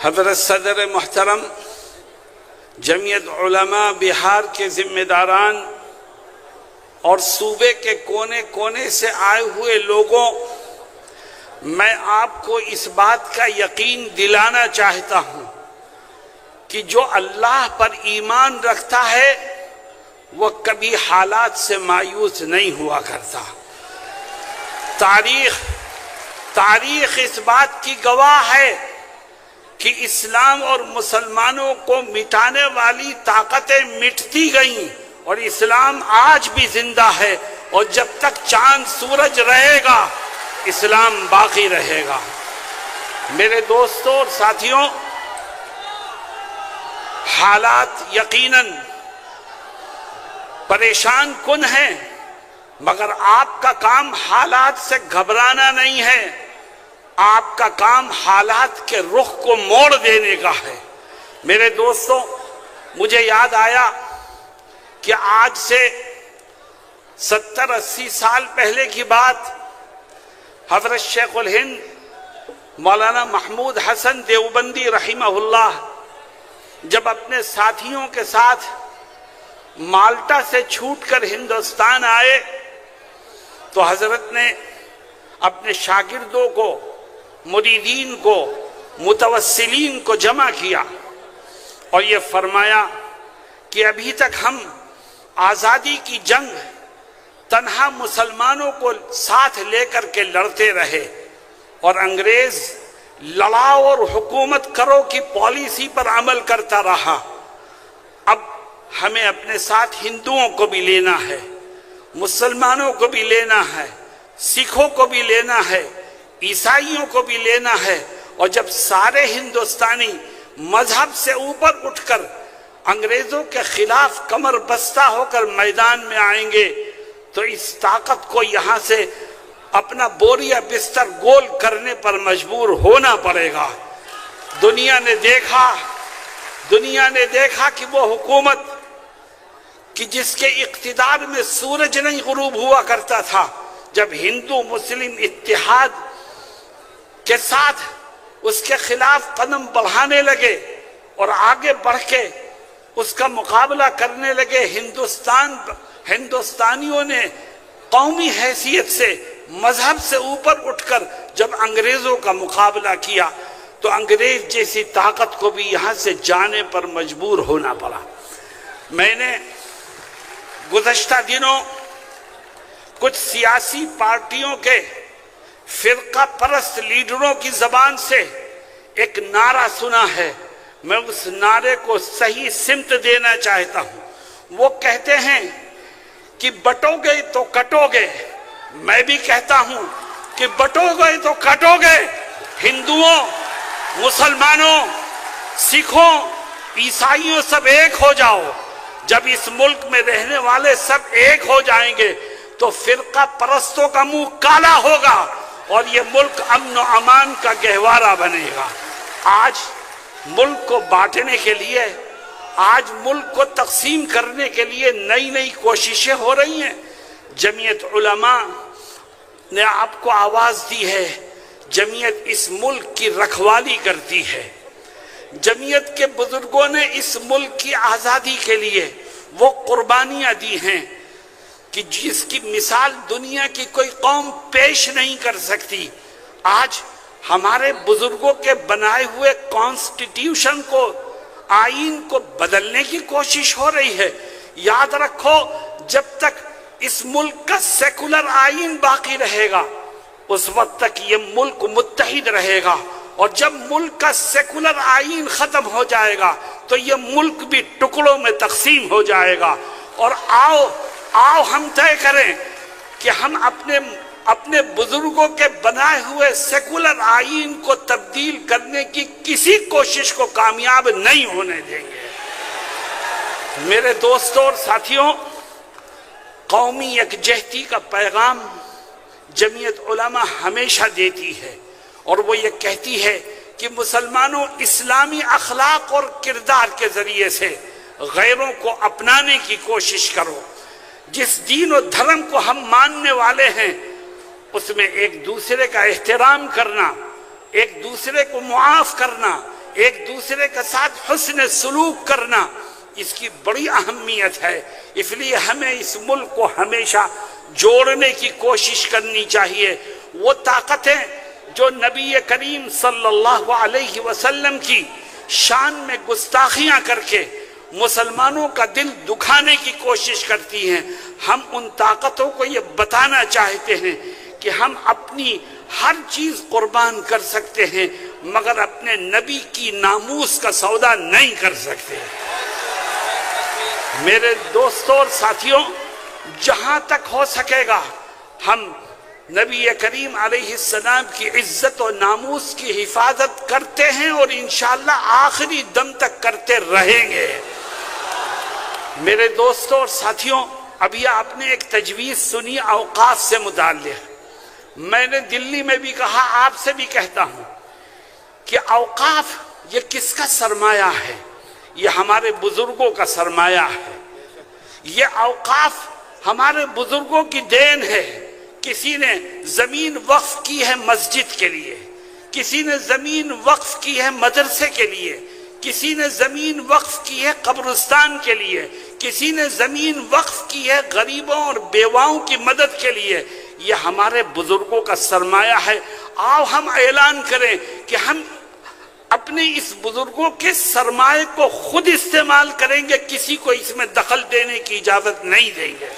حضرت صدر محترم جمعیت علماء بہار کے ذمہ داران اور صوبے کے کونے کونے سے آئے ہوئے لوگوں، میں آپ کو اس بات کا یقین دلانا چاہتا ہوں کہ جو اللہ پر ایمان رکھتا ہے وہ کبھی حالات سے مایوس نہیں ہوا کرتا۔ تاریخ اس بات کی گواہ ہے کہ اسلام اور مسلمانوں کو مٹانے والی طاقتیں مٹتی گئیں اور اسلام آج بھی زندہ ہے، اور جب تک چاند سورج رہے گا اسلام باقی رہے گا۔ میرے دوستوں اور ساتھیوں، حالات یقیناً پریشان کن ہیں، مگر آپ کا کام حالات سے گھبرانا نہیں ہے، آپ کا کام حالات کے رخ کو موڑ دینے کا ہے۔ میرے دوستوں، مجھے یاد آیا کہ آج سے 70-80 سال پہلے کی بات، حضرت شیخ الہند مولانا محمود حسن دیوبندی رحمہ اللہ جب اپنے ساتھیوں کے ساتھ مالٹا سے چھوٹ کر ہندوستان آئے تو حضرت نے اپنے شاگردوں کو، مریدین کو، متوسلین کو جمع کیا اور یہ فرمایا کہ ابھی تک ہم آزادی کی جنگ تنہا مسلمانوں کو ساتھ لے کر کے لڑتے رہے اور انگریز لڑاؤ اور حکومت کرو کی پالیسی پر عمل کرتا رہا۔ اب ہمیں اپنے ساتھ ہندوؤں کو بھی لینا ہے، مسلمانوں کو بھی لینا ہے، سکھوں کو بھی لینا ہے، عیسائیوں کو بھی لینا ہے، اور جب سارے ہندوستانی مذہب سے اوپر اٹھ کر انگریزوں کے خلاف کمر بستہ ہو کر میدان میں آئیں گے تو اس طاقت کو یہاں سے اپنا بوریا بستر گول کرنے پر مجبور ہونا پڑے گا۔ دنیا نے دیکھا کہ وہ حکومت کہ جس کے اقتدار میں سورج نہیں غروب ہوا کرتا تھا، جب ہندو مسلم اتحاد کے ساتھ اس کے خلاف قدم بڑھانے لگے اور آگے بڑھ کے اس کا مقابلہ کرنے لگے، ہندوستانیوں نے قومی حیثیت سے، مذہب سے اوپر اٹھ کر جب انگریزوں کا مقابلہ کیا تو انگریز جیسی طاقت کو بھی یہاں سے جانے پر مجبور ہونا پڑا۔ میں نے گزشتہ دنوں کچھ سیاسی پارٹیوں کے فرقہ پرست لیڈروں کی زبان سے ایک نعرہ سنا ہے، میں اس نعرے کو صحیح سمت دینا چاہتا ہوں۔ وہ کہتے ہیں کہ بٹو گے تو کٹو گے، میں بھی کہتا ہوں کہ بٹو گے تو کٹو گے، ہندوؤں، مسلمانوں، سکھوں، عیسائیوں سب ایک ہو جاؤ۔ جب اس ملک میں رہنے والے سب ایک ہو جائیں گے تو فرقہ پرستوں کا منہ کالا ہوگا اور یہ ملک امن و امان کا گہوارہ بنے گا۔ آج ملک کو بانٹنے کے لیے، آج ملک کو تقسیم کرنے کے لیے نئی کوششیں ہو رہی ہیں۔ جمعیت علماء نے آپ کو آواز دی ہے، جمعیت اس ملک کی رکھوالی کرتی ہے۔ جمعیت کے بزرگوں نے اس ملک کی آزادی کے لیے وہ قربانیاں دی ہیں کہ جس کی مثال دنیا کی کوئی قوم پیش نہیں کر سکتی۔ آج ہمارے بزرگوں کے بنائے ہوئے کانسٹیٹیوشن کو، آئین کو بدلنے کی کوشش ہو رہی ہے۔ یاد رکھو، جب تک اس ملک کا سیکولر آئین باقی رہے گا اس وقت تک یہ ملک متحد رہے گا، اور جب ملک کا سیکولر آئین ختم ہو جائے گا تو یہ ملک بھی ٹکڑوں میں تقسیم ہو جائے گا۔ اور آؤ ہم طے کریں کہ ہم اپنے بزرگوں کے بنائے ہوئے سیکولر آئین کو تبدیل کرنے کی کسی کوشش کو کامیاب نہیں ہونے دیں گے۔ میرے دوستوں اور ساتھیوں، قومی یکجہتی کا پیغام جمعیت علماء ہمیشہ دیتی ہے، اور وہ یہ کہتی ہے کہ مسلمانوں، اسلامی اخلاق اور کردار کے ذریعے سے غیروں کو اپنانے کی کوشش کرو۔ جس دین و دھرم کو ہم ماننے والے ہیں اس میں ایک دوسرے کا احترام کرنا، ایک دوسرے کو معاف کرنا، ایک دوسرے کے ساتھ حسن سلوک کرنا، اس کی بڑی اہمیت ہے۔ اس لیے ہمیں اس ملک کو ہمیشہ جوڑنے کی کوشش کرنی چاہیے۔ وہ طاقتیں جو نبی کریم صلی اللہ علیہ وسلم کی شان میں گستاخیاں کر کے مسلمانوں کا دل دکھانے کی کوشش کرتی ہیں، ہم ان طاقتوں کو یہ بتانا چاہتے ہیں کہ ہم اپنی ہر چیز قربان کر سکتے ہیں مگر اپنے نبی کی ناموس کا سودا نہیں کر سکتے۔ میرے دوستوں اور ساتھیوں، جہاں تک ہو سکے گا ہم نبی کریم علیہ السلام کی عزت و ناموس کی حفاظت کرتے ہیں اور انشاءاللہ آخری دم تک کرتے رہیں گے۔ میرے دوستوں اور ساتھیوں، ابھی آپ نے ایک تجویز سنی اوقاف سے متعلق۔ میں نے دلی میں بھی کہا، آپ سے بھی کہتا ہوں کہ اوقاف یہ کس کا سرمایہ ہے؟ یہ ہمارے بزرگوں کا سرمایہ ہے۔ یہ اوقاف ہمارے بزرگوں کی دین ہے۔ کسی نے زمین وقف کی ہے مسجد کے لیے، کسی نے زمین وقف کی ہے مدرسے کے لیے، کسی نے زمین وقف کی ہے قبرستان کے لیے، کسی نے زمین وقف کی ہے غریبوں اور بیواؤں کی مدد کے لیے۔ یہ ہمارے بزرگوں کا سرمایہ ہے۔ آؤ ہم اعلان کریں کہ ہم اپنے اس بزرگوں کے سرمایہ کو خود استعمال کریں گے، کسی کو اس میں دخل دینے کی اجازت نہیں دیں گے۔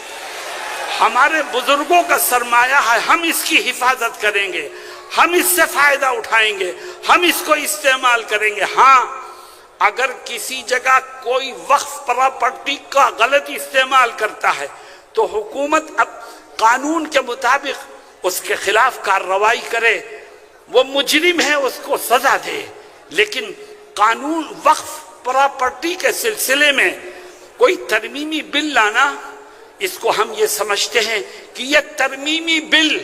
ہمارے بزرگوں کا سرمایہ ہے، ہم اس کی حفاظت کریں گے، ہم اس سے فائدہ اٹھائیں گے، ہم اس کو استعمال کریں گے۔ ہاں، اگر کسی جگہ کوئی وقف پراپرٹی کا غلط استعمال کرتا ہے تو حکومت اب قانون کے مطابق اس کے خلاف کارروائی کرے، وہ مجرم ہے اس کو سزا دے، لیکن قانون وقف پراپرٹی کے سلسلے میں کوئی ترمیمی بل لانا، اس کو ہم یہ سمجھتے ہیں کہ یہ ترمیمی بل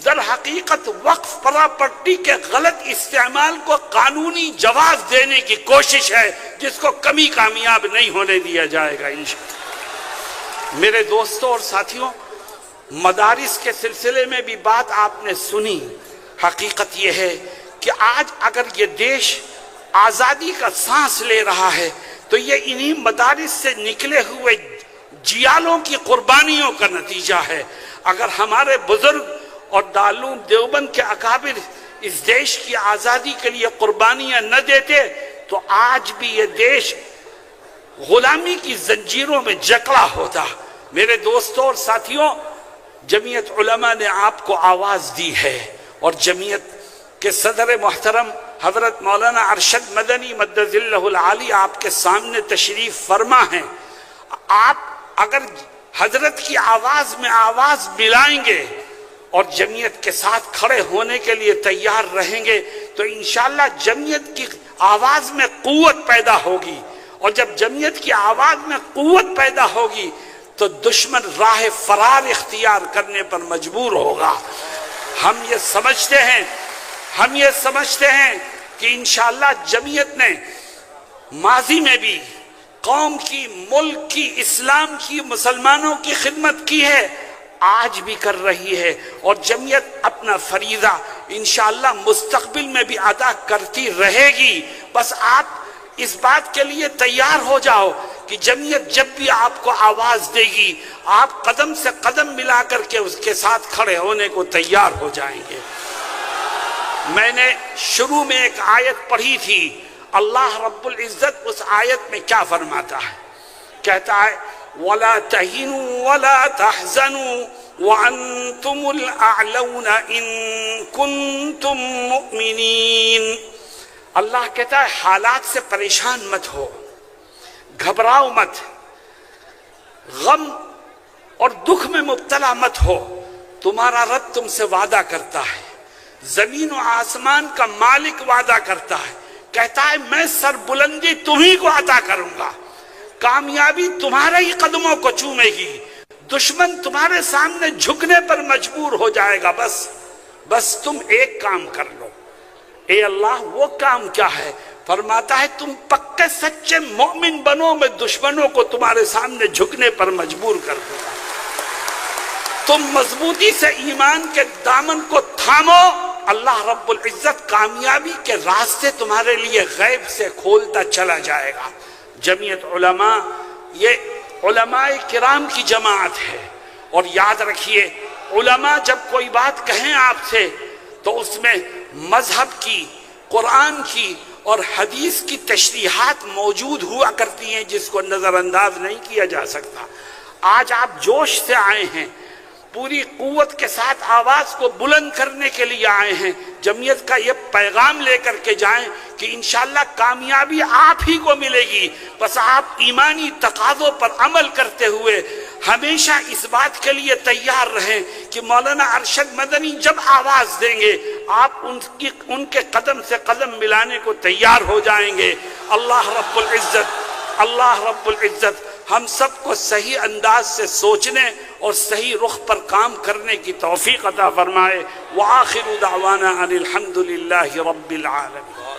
در حقیقت وقف پراپرٹی کے غلط استعمال کو قانونی جواز دینے کی کوشش ہے، جس کو کبھی کامیاب نہیں ہونے دیا جائے گا انشاءاللہ۔ میرے دوستوں اور ساتھیوں، مدارس کے سلسلے میں بھی بات آپ نے سنی۔ حقیقت یہ ہے کہ آج اگر یہ دیش آزادی کا سانس لے رہا ہے تو یہ انہی مدارس سے نکلے ہوئے جیالوں کی قربانیوں کا نتیجہ ہے۔ اگر ہمارے بزرگ اور دارالعلوم دیوبند کے اکابر اس دیش کی آزادی کے لیے قربانیاں نہ دیتے تو آج بھی یہ دیش غلامی کی زنجیروں میں جکڑا ہوتا۔ میرے دوستوں اور ساتھیوں، جمعیت علماء نے آپ کو آواز دی ہے اور جمعیت کے صدر محترم حضرت مولانا ارشد مدنی مدد اللہ العالی آپ کے سامنے تشریف فرما ہیں۔ آپ اگر حضرت کی آواز میں آواز ملائیں گے اور جمعیت کے ساتھ کھڑے ہونے کے لیے تیار رہیں گے تو انشاءاللہ جمعیت کی آواز میں قوت پیدا ہوگی، اور جب جمعیت کی آواز میں قوت پیدا ہوگی تو دشمن راہ فرار اختیار کرنے پر مجبور ہوگا۔ ہم یہ سمجھتے ہیں کہ انشاءاللہ جمعیت نے ماضی میں بھی قوم کی، ملک کی، اسلام کی، مسلمانوں کی خدمت کی ہے، آج بھی کر رہی ہے، اور جمعیت اپنا فریضہ انشاءاللہ مستقبل میں بھی ادا کرتی رہے گی۔ بس آپ اس بات کے لیے تیار ہو جاؤ کہ جمعیت جب بھی آپ کو آواز دے گی آپ قدم سے قدم ملا کر کے اس کے ساتھ کھڑے ہونے کو تیار ہو جائیں گے۔ میں نے شروع میں ایک آیت پڑھی تھی، اللہ رب العزت اس آیت میں کیا فرماتا ہے؟ کہتا ہے وَلَا تَهِنُوا وَلَا تَحْزَنُوا وَأَنْتُمُ الْأَعْلَوْنَ إِن كُنتُم مُؤْمِنِينَ۔ اللہ کہتا ہے حالات سے پریشان مت ہو، گھبراؤ مت، غم اور دکھ میں مبتلا مت ہو، تمہارا رب تم سے وعدہ کرتا ہے، زمین و آسمان کا مالک وعدہ کرتا ہے، کہتا ہے میں سر بلندی تمہیں کو عطا کروں گا، کامیابی تمہارے ہی قدموں کو چومے گی، دشمن تمہارے سامنے جھکنے پر مجبور ہو جائے گا، بس تم ایک کام کر لو۔ اے اللہ وہ کام کیا ہے؟ فرماتا ہے تم پکے سچے مومن بنو، میں دشمنوں کو تمہارے سامنے جھکنے پر مجبور کر دوں گا۔ تم مضبوطی سے ایمان کے دامن کو تھامو، اللہ رب العزت کامیابی کے راستے تمہارے لیے غیب سے کھولتا چلا جائے گا۔ جمعیت علماء یہ علماء کرام کی جماعت ہے، اور یاد رکھیے علماء جب کوئی بات کہیں آپ سے تو اس میں مذہب کی، قرآن کی اور حدیث کی تشریحات موجود ہوا کرتی ہیں جس کو نظر انداز نہیں کیا جا سکتا۔ آج آپ جوش سے آئے ہیں، پوری قوت کے ساتھ آواز کو بلند کرنے کے لیے آئے ہیں، جمعیت کا یہ پیغام لے کر کے جائیں کہ انشاءاللہ کامیابی آپ ہی کو ملے گی، بس آپ ایمانی تقاضوں پر عمل کرتے ہوئے ہمیشہ اس بات کے لیے تیار رہیں کہ مولانا ارشد مدنی جب آواز دیں گے آپ ان کے قدم سے قدم ملانے کو تیار ہو جائیں گے۔ اللہ رب العزت ہم سب کو صحیح انداز سے سوچنے اور صحیح رخ پر کام کرنے کی توفیق عطا فرمائے۔ وآخر دعوانا ان الحمد للہ رب العالمین۔